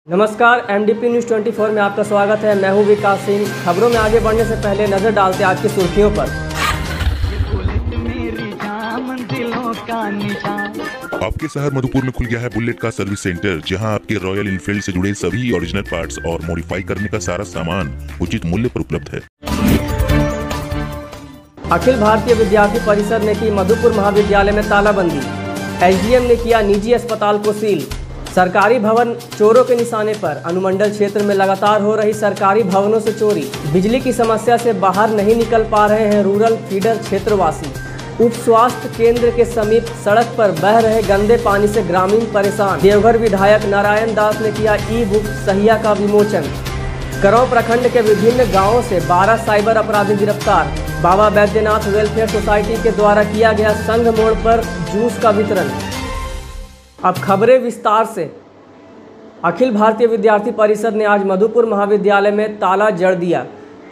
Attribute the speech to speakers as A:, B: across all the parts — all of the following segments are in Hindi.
A: नमस्कार, एमडीपी न्यूज़ 24 में आपका स्वागत है। मैं हूं विकास सिंह। खबरों में आगे बढ़ने से पहले नजर डालते हैं आज की सुर्खियों पर।
B: आपके शहर मधुपुर में खुल गया है बुलेट का सर्विस सेंटर, जहां आपके रॉयल इनफील्ड से जुड़े सभी ओरिजिनल पार्ट्स और मॉडिफाई करने का सारा सामान उचित मूल्य पर उपलब्ध है।
A: अखिल भारतीय विद्यार्थी परिषद ने की मधुपुर महाविद्यालय में तालाबंदी। एसडीएम ने किया निजी अस्पताल को सील। सरकारी भवन चोरों के निशाने पर। अनुमंडल क्षेत्र में लगातार हो रही सरकारी भवनों से चोरी। बिजली की समस्या से बाहर नहीं निकल पा रहे हैं रूरल फीडर क्षेत्रवासी। उप स्वास्थ्य केंद्र के समीप सड़क पर बह रहे गंदे पानी से ग्रामीण परेशान। देवघर विधायक नारायण दास ने किया ई बुक सहिया का विमोचन। करौं प्रखंड के विभिन्न गांवों से 12 साइबर अपराधी गिरफ्तार। बाबा बैद्यनाथ वेलफेयर सोसाइटी के द्वारा किया गया संघ मोड़ पर जूस का वितरण। अब खबरें विस्तार से। अखिल भारतीय विद्यार्थी परिषद ने आज मधुपुर महाविद्यालय में ताला जड़ दिया।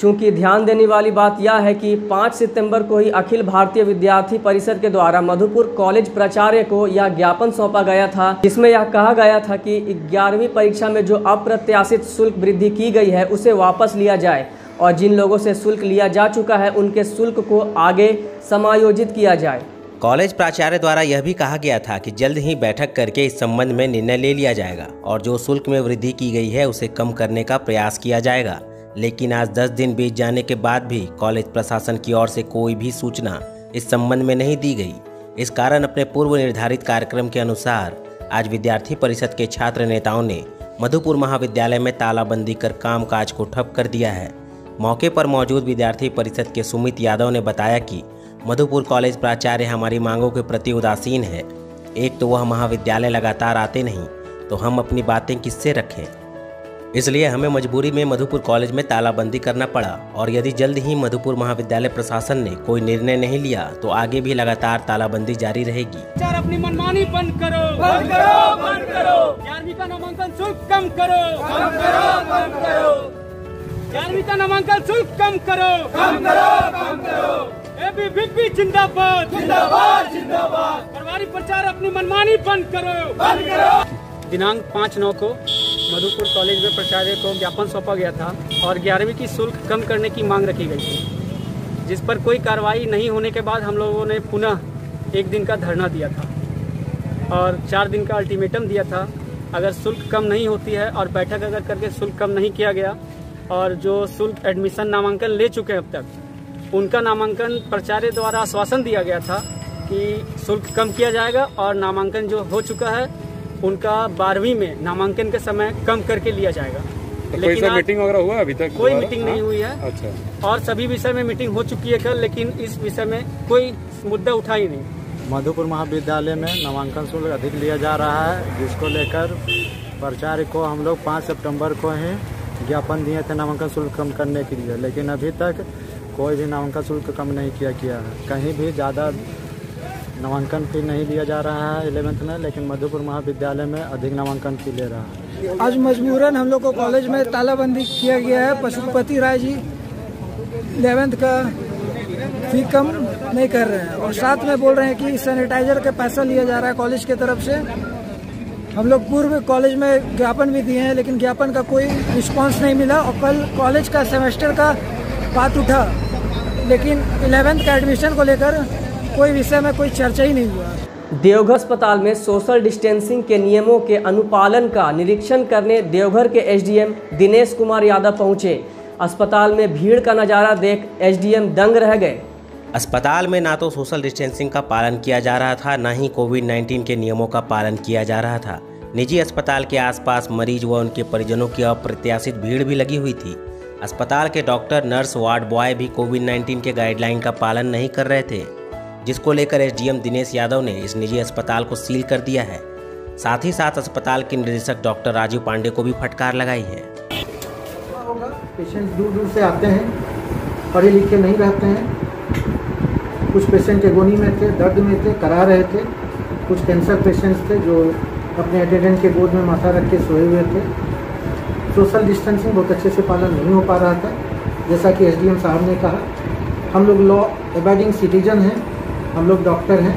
A: चूंकि ध्यान देने वाली बात यह है कि 5 सितंबर को ही अखिल भारतीय विद्यार्थी परिषद के द्वारा मधुपुर कॉलेज प्राचार्य को यह ज्ञापन सौंपा गया था, जिसमें यह कहा गया था कि 11वीं परीक्षा में जो अप्रत्याशित शुल्क वृद्धि की गई है उसे वापस लिया जाए और जिन लोगों से शुल्क लिया जा चुका है उनके शुल्क को आगे समायोजित किया जाए।
C: कॉलेज प्राचार्य द्वारा यह भी कहा गया था कि जल्द ही बैठक करके इस संबंध में निर्णय ले लिया जाएगा और जो शुल्क में वृद्धि की गई है उसे कम करने का प्रयास किया जाएगा। लेकिन आज 10 दिन बीत जाने के बाद भी कॉलेज प्रशासन की ओर से कोई भी सूचना इस संबंध में नहीं दी गई। इस कारण अपने पूर्व निर्धारित कार्यक्रम के अनुसार आज विद्यार्थी परिषद के छात्र नेताओं ने मधुपुर महाविद्यालय में तालाबंदी कर कामकाज को ठप कर दिया है। मौके पर मौजूद विद्यार्थी परिषद के सुमित यादव ने बताया कि मधुपुर कॉलेज प्राचार्य हमारी मांगों के प्रति उदासीन है। एक तो वह महाविद्यालय लगातार आते नहीं, तो हम अपनी बातें किससे रखें। इसलिए हमें मजबूरी में मधुपुर कॉलेज में तालाबंदी करना पड़ा और यदि जल्द ही मधुपुर महाविद्यालय प्रशासन ने कोई निर्णय नहीं लिया तो आगे भी लगातार तालाबंदी जारी रहेगी।
D: अपनी मनमानी बंद करो, बंद करो, बंद करो। 11वीं का नामांकन शुल्क कम करो, कम करो, कम करो। 11वीं का नामांकन शुल्क कम करो, कम करो, कम करो। एबीवीपी जिंदाबाद, जिंदाबाद, जिंदाबाद। प्रभारी प्रचार अपनी मनमानी बंद करो, बंद करो। दिनांक 5/9 को मधुपुर कॉलेज में प्राचार्य को ज्ञापन सौंपा गया था और 11वीं की शुल्क कम करने की मांग रखी गई थी, जिस पर कोई कार्रवाई नहीं होने के बाद हम लोगों ने पुनः 1 दिन का धरना दिया था और 4 दिन का अल्टीमेटम दिया था। अगर शुल्क कम नहीं होती है और बैठक अगर करके शुल्क कम नहीं किया गया और जो शुल्क एडमिशन नामांकन ले चुके हैं अब तक, उनका नामांकन प्राचार्य द्वारा आश्वासन दिया गया था कि शुल्क कम किया जाएगा और नामांकन जो हो चुका है उनका 12वीं में नामांकन के समय कम करके लिया जाएगा।
E: तो लेकिन कोई मीटिंग वगैरह हुआ अभी तक?
D: कोई मीटिंग नहीं हुई है।
E: अच्छा।
D: और सभी विषय में मीटिंग हो चुकी है कल, लेकिन इस विषय में कोई मुद्दा उठा ही नहीं।
F: मधुपुर महाविद्यालय में नामांकन शुल्क अधिक लिया जा रहा है, जिसको लेकर प्राचार्य को हम लोग 5 सितंबर को ही ज्ञापन दिए थे नामांकन शुल्क कम करने के लिए, लेकिन अभी तक कोई भी नामांकन शुल्क कम नहीं किया है। कहीं भी ज़्यादा नामांकन फी नहीं लिया जा रहा है 11th में, लेकिन मधुपुर महाविद्यालय में अधिक नामांकन फी ले रहा है।
G: आज मजबूरन हम लोग को कॉलेज में तालाबंदी किया गया है। पशुपति राय जी 11th का फी कम नहीं कर रहे हैं और साथ में बोल रहे हैं कि सैनिटाइजर का पैसा लिया जा रहा है कॉलेज की तरफ से। हम लोग पूर्व कॉलेज में ज्ञापन भी दिए हैं, लेकिन ज्ञापन का कोई रिस्पांस नहीं मिला और कल कॉलेज का सेमेस्टर का बात उठा, लेकिन 11th का एडमिशन को लेकर कोई विषय में कोई चर्चा ही नहीं हुआ।
A: देवघर अस्पताल में सोशल डिस्टेंसिंग के नियमों के अनुपालन का निरीक्षण करने देवघर के एसडीएम दिनेश कुमार यादव पहुंचे। अस्पताल में भीड़ का नज़ारा देख एसडीएम दंग रह गए।
C: अस्पताल में ना तो सोशल डिस्टेंसिंग का पालन किया जा रहा था, ना ही कोविड-19 के नियमों का पालन किया जा रहा था। निजी अस्पताल के आसपास मरीज व उनके परिजनों की अप्रत्याशित भीड़ भी लगी हुई थी। अस्पताल के डॉक्टर, नर्स, वार्ड बॉय भी कोविड-19 के गाइडलाइन का पालन नहीं कर रहे थे, जिसको लेकर एसडीएम दिनेश यादव ने इस निजी अस्पताल को सील कर दिया है। साथ ही साथ अस्पताल के निदेशक डॉक्टर राजीव पांडे को भी फटकार लगाई है।
H: पेशेंट दूर दूर से आते हैं, पढ़े लिखे नहीं रहते हैं। कुछ पेशेंट एगोनी में थे, दर्द में थे, करा रहे थे। कुछ कैंसर पेशेंट्स थे जो अपने अटेंडेंट के बोर्ड में माथा रख के सोए हुए थे। सोशल डिस्टेंसिंग बहुत अच्छे से पालन नहीं हो पा रहा था। जैसा कि एसडीएम साहब ने कहा, हम लोग लॉ अबाइडिंग सिटीजन हैं, हम लोग डॉक्टर हैं,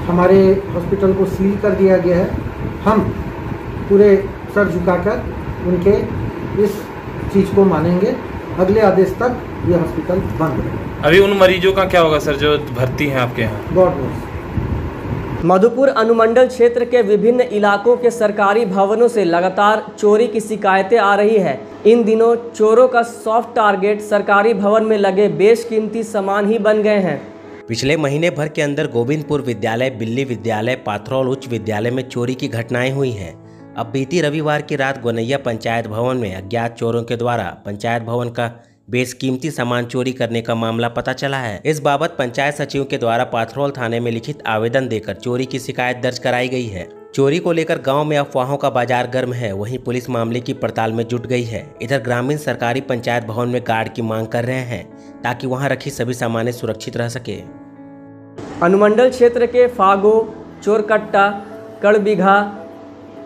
H: हमारे हॉस्पिटल को सील कर दिया गया है। हम पूरे सर झुकाकर उनके इस चीज़ को मानेंगे। अगले आदेश तक ये हॉस्पिटल बंद है।
E: अभी उन मरीजों का क्या होगा सर जो भर्ती हैं आपके यहाँ?
H: God knows.
A: मधुपुर अनुमंडल क्षेत्र के विभिन्न इलाकों के सरकारी भवनों से लगातार चोरी की शिकायतें आ रही है। इन दिनों चोरों का सॉफ्ट टारगेट सरकारी भवन में लगे बेशकीमती सामान ही बन गए हैं।
C: पिछले महीने भर के अंदर गोविंदपुर विद्यालय, बिल्ली विद्यालय, पाथरौल उच्च विद्यालय में चोरी की घटनाएं हुई हैं। अब बीती रविवार की रात गोनैया पंचायत भवन में अज्ञात चोरों के द्वारा पंचायत भवन का बेशकीमती सामान चोरी करने का मामला पता चला है। इस बाबत पंचायत सचिव के द्वारा पाथरौल थाने में लिखित आवेदन देकर चोरी की शिकायत दर्ज कराई गई है। चोरी को लेकर गांव में अफवाहों का बाजार गर्म है, वहीं पुलिस मामले की पड़ताल में जुट गई है। इधर ग्रामीण सरकारी पंचायत भवन में गार्ड की मांग कर रहे हैं ताकि वहां रखी सभी सामानें सुरक्षित रह सके।
A: अनुमंडल क्षेत्र के फागो, चोरकट्टा, कड़बिघा,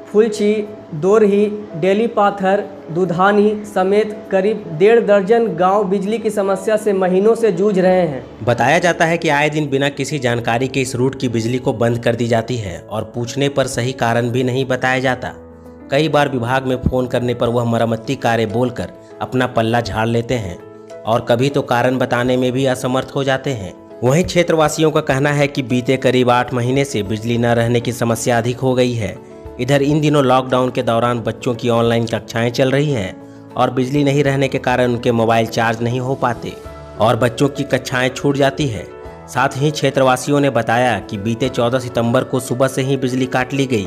A: फुलची, दोरही, डेली पाथर, दुधानी समेत करीब 1.5 दर्जन गांव बिजली की समस्या से महीनों से जूझ रहे हैं।
C: बताया जाता है कि आए दिन बिना किसी जानकारी के इस रूट की बिजली को बंद कर दी जाती है और पूछने पर सही कारण भी नहीं बताया जाता। कई बार विभाग में फोन करने पर वह मरम्मती कार्य बोलकर अपना पल्ला झाड़ लेते हैं और कभी तो कारण बताने में भी असमर्थ हो जाते हैं। वहीं क्षेत्रवासियों का कहना है कि बीते करीब 8 महीने से बिजली न रहने की समस्या अधिक हो गई है। इधर इन दिनों लॉकडाउन के दौरान बच्चों की ऑनलाइन कक्षाएं चल रही हैं और बिजली नहीं रहने के कारण उनके मोबाइल चार्ज नहीं हो पाते और बच्चों की कक्षाएं छूट जाती है। साथ ही क्षेत्रवासियों ने बताया कि बीते 14 सितंबर को सुबह से ही बिजली काट ली गई,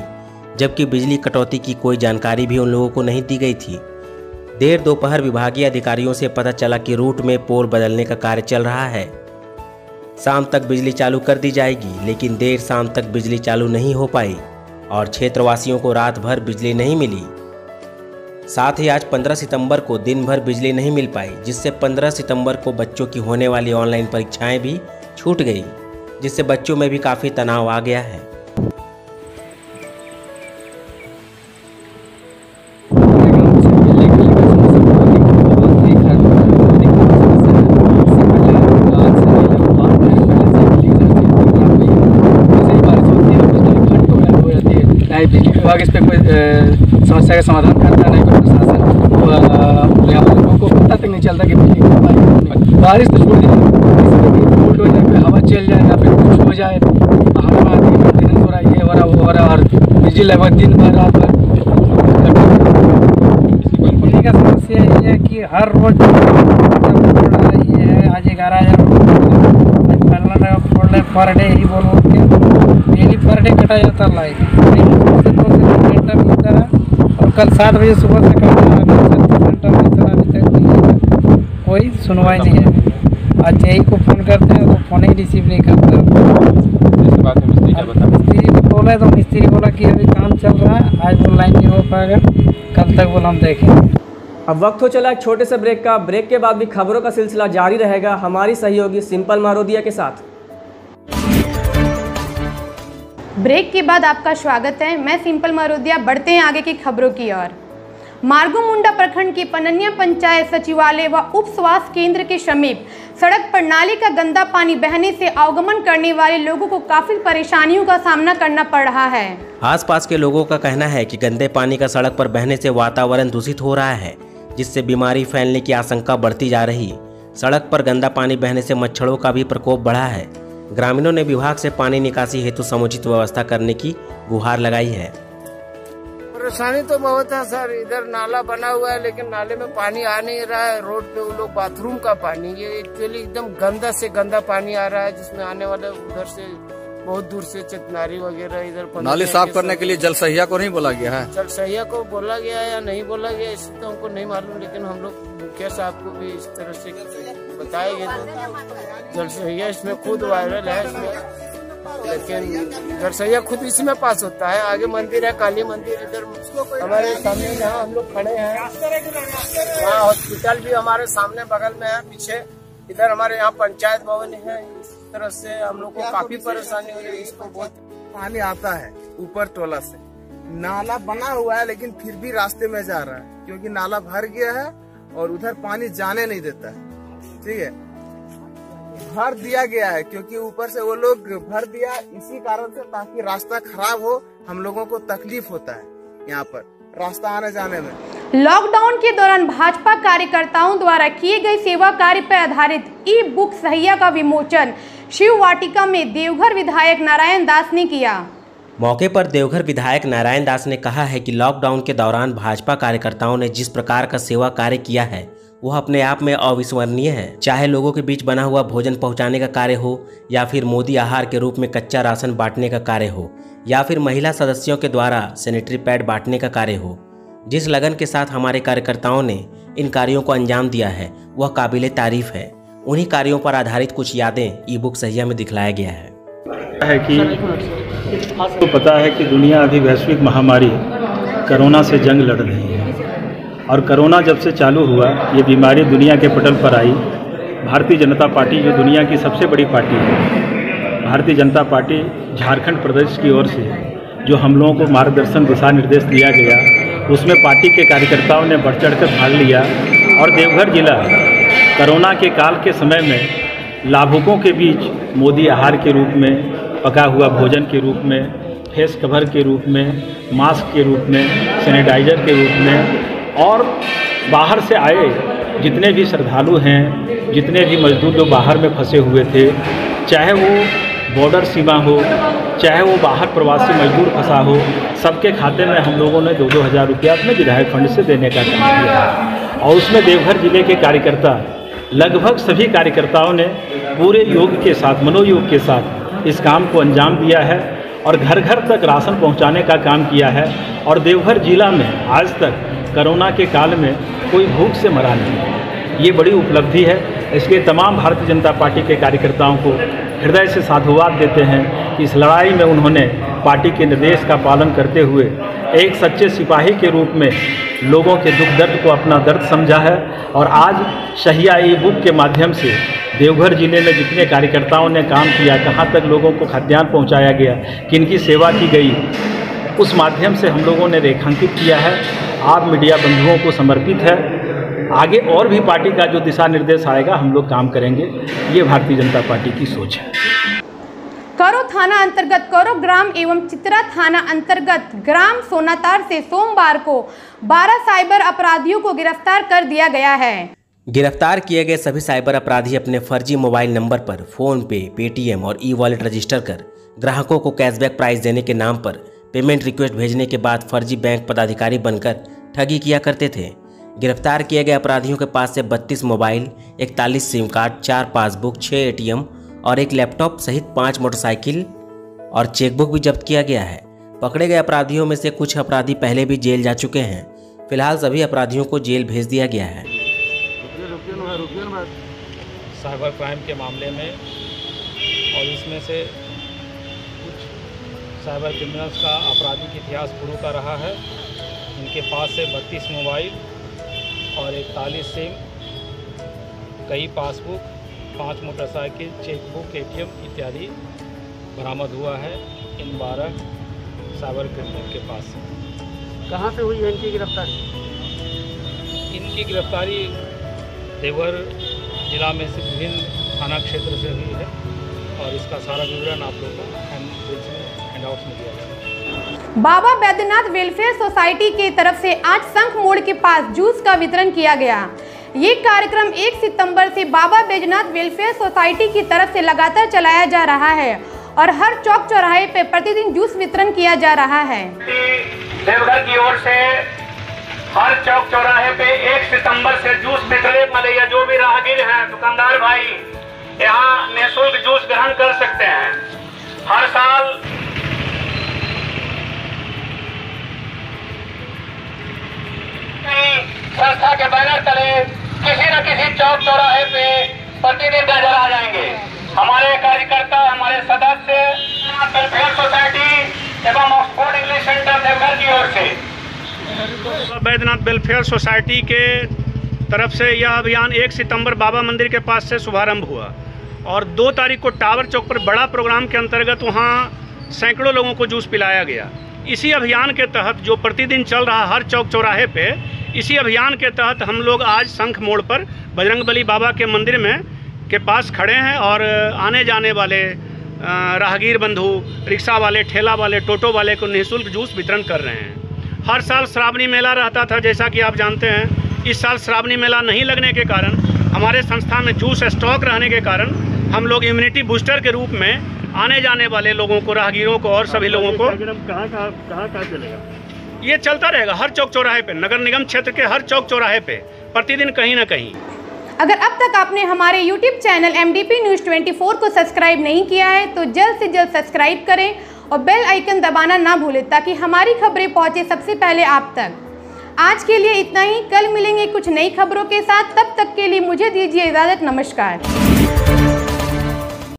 C: जबकि बिजली कटौती की कोई जानकारी भी उन लोगों को नहीं दी गई थी। देर दोपहर विभागीय अधिकारियों से पता चला कि रूट में पोल बदलने का कार्य चल रहा है, शाम तक बिजली चालू कर दी जाएगी, लेकिन देर शाम तक बिजली चालू नहीं हो पाई और क्षेत्रवासियों को रात भर बिजली नहीं मिली। साथ ही आज 15 सितंबर को दिन भर बिजली नहीं मिल पाई, जिससे 15 सितंबर को बच्चों की होने वाली ऑनलाइन परीक्षाएं भी छूट गई, जिससे बच्चों में भी काफ़ी तनाव आ गया है।
I: विभाग इस पे कोई समस्या का समाधान करता नहीं, कोई प्रशासन यहाँ लोगों को पता तक नहीं चलता कि बिजली बारिश तो छोड़ दी, फुल हो जाए, हवा चल जाए या फिर कुछ हो जाए, पहाड़ में आती है हो रहा है, ये हो रहा वो हो रहा, और बिजली लगभग दिन भर रात भर।
G: बिजली का समस्या ये है कि हर रोज ये है, आज 11,000 पर डे ही बोल डेली पर डे कटा जाता लाइट, 2 घंटा मिलता है और कल 7 बजे सुबह से घंटा मिलता, अभी तक कोई सुनवाई नहीं है। आज यही को फ़ोन करते हैं तो फ़ोन ही रिसीव नहीं करता। मिस्त्री को बोला तो मिस्त्री बोला कि अभी काम चल रहा है, आज वो लाइन नहीं हो पाएगा, कल तक बोला हम देखेंगे।
A: अब वक्त हो चला एक छोटे से ब्रेक का। ब्रेक के बाद भी खबरों का सिलसिला जारी रहेगा हमारी सहयोगी सिंपल मारोदिया के साथ।
J: ब्रेक के बाद आपका स्वागत है, मैं सिंपल मारोदिया। बढ़ते हैं आगे की खबरों की ओर। मार्गोमुंडा प्रखंड की पननिया पंचायत सचिवालय व उप स्वास्थ्य केंद्र के समीप सड़क पर नाले का गंदा पानी बहने से आवागमन करने वाले लोगों को काफी परेशानियों का सामना करना पड़ रहा है।
C: आसपास के लोगों का कहना है कि गंदे पानी का सड़क पर बहने से वातावरण दूषित हो रहा है, जिससे बीमारी फैलने की आशंका बढ़ती जा रही। सड़क पर गंदा पानी बहने से मच्छरों का भी प्रकोप बढ़ा है। ग्रामीणों ने विभाग से पानी निकासी हेतु समुचित व्यवस्था करने की गुहार लगाई है।
K: परेशानी तो बहुत है सर, इधर नाला बना हुआ है लेकिन नाले में पानी आ नहीं रहा है। रोड पे वो लोग बाथरूम का पानी, ये एक्चुअली एकदम गंदा से गंदा पानी आ रहा है, जिसमें आने वाले उधर से बहुत दूर से चितनारी वगैरह इधर।
L: नाली साफ करने के लिए जल सहिया को नहीं बोला गया है?
K: जल सहिया को बोला गया है या नहीं बोला गया इसे तो हमको नहीं मालूम, लेकिन हम लोग मुखिया साहब को भी इस तरह से बताया गया। जल सहिया इसमें खुद वायरल है इसमें, लेकिन जल सहिया खुद इसमें पास होता है। आगे मंदिर है, काली मंदिर, इधर हमारे सामने जहाँ हम लोग खड़े हैं वहाँ हॉस्पिटल भी हमारे सामने बगल में है, पीछे इधर हमारे यहाँ पंचायत भवन है। इस तरह से हम लोग को काफी परेशानी हो रही है। इसको बहुत
M: पानी आता है ऊपर टोला से, नाला बना हुआ है लेकिन फिर भी रास्ते में जा रहा है क्योंकि नाला भर गया है और उधर पानी जाने नहीं देता है। ठीक है, भर दिया गया है क्योंकि ऊपर से वो लोग भर दिया इसी कारण से, ताकि रास्ता खराब हो, हम लोगों को तकलीफ होता है यहाँ पर रास्ता आने जाने में।
J: लॉकडाउन के दौरान भाजपा कार्यकर्ताओं द्वारा किए गए सेवा कार्य पर आधारित ई बुक सहिया का विमोचन शिव वाटिका में देवघर विधायक नारायण दास ने किया।
C: मौके पर देवघर विधायक नारायण दास ने कहा है कि लॉकडाउन के दौरान भाजपा कार्यकर्ताओं ने जिस प्रकार का सेवा कार्य किया है वह अपने आप में अविस्मरणीय है। चाहे लोगों के बीच बना हुआ भोजन पहुंचाने का कार्य हो या फिर मोदी आहार के रूप में कच्चा राशन बांटने का कार्य हो या फिर महिला सदस्यों के द्वारा सैनिटरी पैड बांटने का कार्य हो, जिस लगन के साथ हमारे कार्यकर्ताओं ने इन कार्यों को अंजाम दिया है वह काबिले तारीफ है। उन्हीं कार्यों पर आधारित कुछ यादें ई बुक सहिया में दिखलाया गया है
N: कि आपको पता है कि दुनिया अभी वैश्विक महामारी कोरोना से जंग लड़ रही है और कोरोना जब से चालू हुआ ये बीमारी दुनिया के पटल पर आई। भारतीय जनता पार्टी जो दुनिया की सबसे बड़ी पार्टी है, भारतीय जनता पार्टी झारखंड प्रदेश की ओर से जो हम लोगों को मार्गदर्शन दिशा निर्देश दिया गया उसमें पार्टी के कार्यकर्ताओं ने बढ़ चढ़कर भाग लिया और देवघर जिला कोरोना के काल के समय में लाभुकों के बीच मोदी आहार के रूप में, पका हुआ भोजन के रूप में, फेस कवर के रूप में, मास्क के रूप में, सैनिटाइजर के रूप में और बाहर से आए जितने भी श्रद्धालु हैं, जितने भी मजदूर जो बाहर में फंसे हुए थे, चाहे वो बॉर्डर सीमा हो, चाहे वो बाहर प्रवासी मजदूर फंसा हो, सबके खाते में हम लोगों ने 2-2 हज़ार रुपया अपने विधायक फंड से देने का काम किया है। और उसमें देवघर जिले के कार्यकर्ता लगभग सभी कार्यकर्ताओं ने पूरे योग के साथ, मनोयोग के साथ इस काम को अंजाम दिया है और घर घर तक राशन पहुंचाने का काम किया है। और देवघर जिला में आज तक कोरोना के काल में कोई भूख से मरा नहीं, ये बड़ी उपलब्धि है। इसलिए तमाम भारतीय जनता पार्टी के कार्यकर्ताओं को हृदय से साधुवाद देते हैं कि इस लड़ाई में उन्होंने पार्टी के निर्देश का पालन करते हुए एक सच्चे सिपाही के रूप में लोगों के दुख दर्द को अपना दर्द समझा है। और आज सहिया ई बुक के माध्यम से देवघर जिले में जितने कार्यकर्ताओं ने काम किया, कहाँ तक लोगों को खाद्यान्न पहुँचाया गया, किनकी सेवा की गई, उस माध्यम से हम लोगों ने रेखांकित किया है। आप मीडिया बंधुओं को समर्पित है। आगे और भी पार्टी का जो दिशा निर्देश आएगा हम लोग काम करेंगे, ये भारतीय जनता पार्टी की सोच है।
J: करो थाना अंतर्गत करो ग्राम एवं चित्रा थाना अंतर्गत ग्राम सोनातार से सोमवार को 12 साइबर अपराधियों को गिरफ्तार कर दिया गया है।
C: गिरफ्तार किए गए सभी साइबर अपराधी अपने फर्जी मोबाइल नंबर पर फोन पे, पेटीएम और ई वॉलेट रजिस्टर कर ग्राहकों को कैशबैक प्राइस देने के नाम पर पेमेंट रिक्वेस्ट भेजने के बाद फर्जी बैंक पदाधिकारी बनकर ठगी किया करते थे। गिरफ्तार किए गए अपराधियों के पास से 32 mobile, 41 SIM card, 4 passbook, 6 ATM और 1 लैपटॉप सहित 5 मोटरसाइकिल और चेकबुक भी जब्त किया गया है। पकड़े गए अपराधियों में से कुछ अपराधी पहले भी जेल जा चुके हैं। फिलहाल सभी अपराधियों को जेल भेज दिया गया है।
O: साइबर क्राइम के मामले में और इसमें से कुछ साइबर क्रिमिनल्स का आपराधिक इतिहास शुरू का रहा है। इनके पास से 32 मोबाइल और 41 सिम, कई पासबुक, 5 मोटरसाइकिल, चेकबुक, एटीएम इत्यादि बरामद हुआ है इन 12 साइबर क्रिमिनल के पास से।
P: कहाँ से हुई है इनकी गिरफ्तारी?
O: इनकी गिरफ्तारी देवघर जिला में से विभिन्न थाना क्षेत्र से हुई है और इसका सारा विवरण आप लोगों को हैंडआउट्स में दिया जाएगा।
J: बाबा बैद्यनाथ वेलफेयर सोसाइटी की तरफ से आज शंख मोड़ के पास जूस का वितरण किया गया। ये कार्यक्रम 1 सितंबर से बाबा बैद्यनाथ वेलफेयर सोसाइटी की तरफ से लगातार चलाया जा रहा है और हर चौक चौराहे पे प्रतिदिन जूस वितरण किया जा रहा है।
Q: देवघर की ओर से हर चौक चौराहे पे 1 सितंबर से जूस वितरण वाले या जो भी राहगीर हैं, दुकानदार भाई यहाँ निःशुल्क जूस ग्रहण कर सकते हैं। हर साल संस्था के बैनर तले किसी न किसी चौक चौराहे पे प्रतिदिन नजर आ जाएंगे। हमारे कार्यकर्ता, हमारे सदस्य वेलफेयर सोसाइटी एवं ऑक्सफोर्ड इंग्लिश सेंटर देवघर की ओर से
R: बैद्यनाथ वेलफेयर सोसाइटी के तरफ से यह अभियान 1 सितंबर बाबा मंदिर के पास से शुभारंभ हुआ और 2 तारीख को टावर चौक पर बड़ा प्रोग्राम के अंतर्गत वहाँ सैकड़ों लोगों को जूस पिलाया गया। इसी अभियान के तहत जो प्रतिदिन चल रहा हर चौक चौराहे पे, इसी अभियान के तहत हम लोग आज शंख मोड़ पर बजरंगबली बाबा के मंदिर में के पास खड़े हैं और आने जाने वाले राहगीर बंधु, रिक्शा वाले, ठेला वाले, टोटो वाले को निःशुल्क जूस वितरण कर रहे हैं। हर साल श्रावणी मेला रहता था, जैसा कि आप जानते हैं। इस साल श्रावणी मेला नहीं लगने के कारण, हमारे संस्थान में जूस स्टॉक रहने के कारण हम लोग इम्यूनिटी बूस्टर के रूप में आने जाने वाले लोगों को, राहगीरों को और सभी लोगों को
N: कहाँ चलेगा?
R: ये चलता रहेगा हर चौक चौराहे पे, नगर निगम क्षेत्र के हर चौक चौराहे पे प्रतिदिन कहीं ना कहीं।
J: अगर अब तक आपने हमारे YouTube चैनल MDP News 24 को सब्सक्राइब नहीं किया है तो जल्द से जल्द सब्सक्राइब करें और बेल आइकन दबाना ना भूलें ताकि हमारी खबरें पहुंचे सबसे पहले आप तक। आज के लिए इतना ही, कल मिलेंगे कुछ नई खबरों के साथ। तब तक के लिए मुझे दीजिए इजाज़त। नमस्कार।